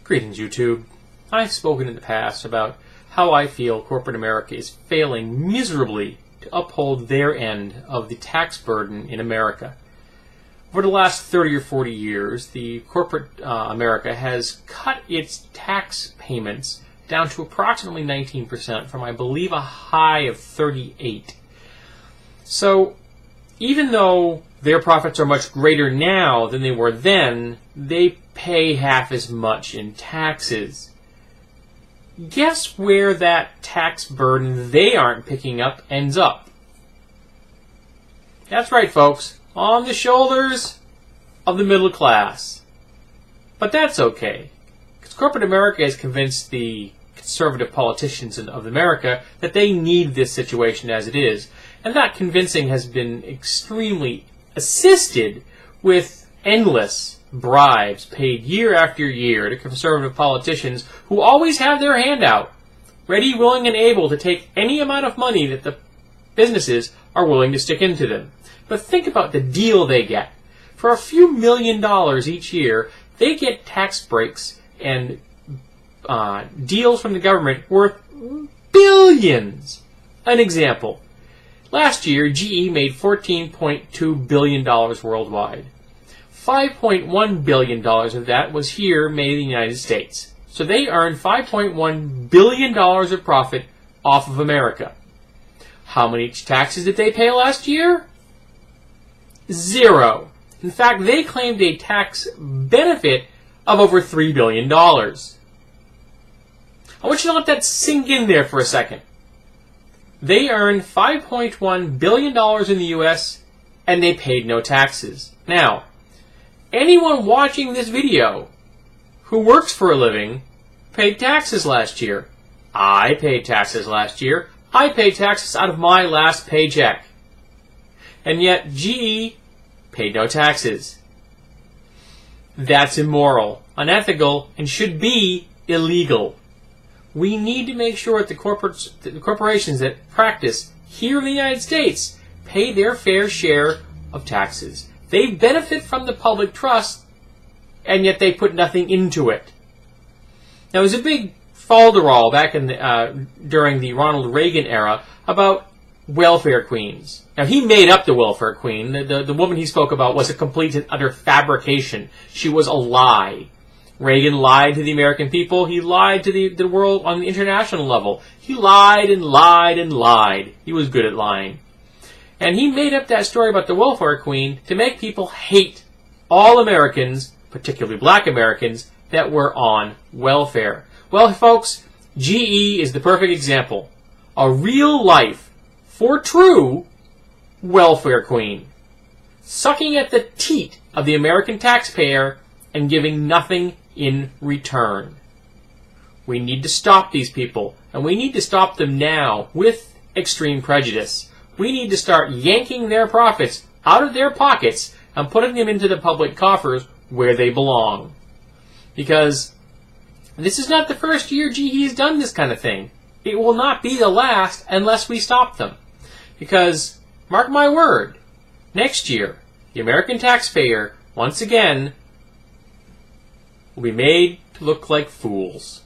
Greetings, YouTube. I've spoken in the past about how I feel corporate America is failing miserably to uphold their end of the tax burden in America. Over the last 30 or 40 years, the corporate America has cut its tax payments down to approximately 19% from, I believe, a high of 38%. So, even though their profits are much greater now than they were then, they pay half as much in taxes. Guess where that tax burden they aren't picking up ends up? That's right, folks. On the shoulders of the middle class. But that's okay, because corporate America has convinced the conservative politicians of America that they need this situation as it is. And that convincing has been extremely assisted with endless bribes paid year after year to conservative politicians who always have their hand out, ready, willing, and able to take any amount of money that the businesses are willing to stick into them. But think about the deal they get. For a few $1 million each year, they get tax breaks and deals from the government worth billions. An example. Last year, GE made $14.2 billion worldwide. $5.1 billion of that was here made in the United States. So they earned $5.1 billion of profit off of America. How many taxes did they pay last year? Zero. In fact, they claimed a tax benefit of over $3 billion. I want you to let that sink in there for a second. They earned $5.1 billion in the U.S., and they paid no taxes. Now, anyone watching this video who works for a living paid taxes last year. I paid taxes last year. I paid taxes out of my last paycheck. And yet, GE paid no taxes. That's immoral, unethical, and should be illegal. We need to make sure that the corporations that practice here in the United States pay their fair share of taxes. They benefit from the public trust, and yet they put nothing into it. Now, there was a big falderall back in during the Ronald Reagan era about welfare queens. Now, he made up the welfare queen. The woman he spoke about was a complete and utter fabrication. She was a lie. Reagan lied to the American people. He lied to the world on the international level. He lied and lied and lied. He was good at lying. And he made up that story about the welfare queen to make people hate all Americans, particularly black Americans, that were on welfare. Well, folks, GE is the perfect example. A real life, for true, welfare queen. Sucking at the teat of the American taxpayer and giving nothing in return. We need to stop these people, and we need to stop them now with extreme prejudice. We need to start yanking their profits out of their pockets and putting them into the public coffers where they belong. Because this is not the first year GE has done this kind of thing. It will not be the last unless we stop them. Because, mark my word, next year, the American taxpayer, once again, will be made to look like fools.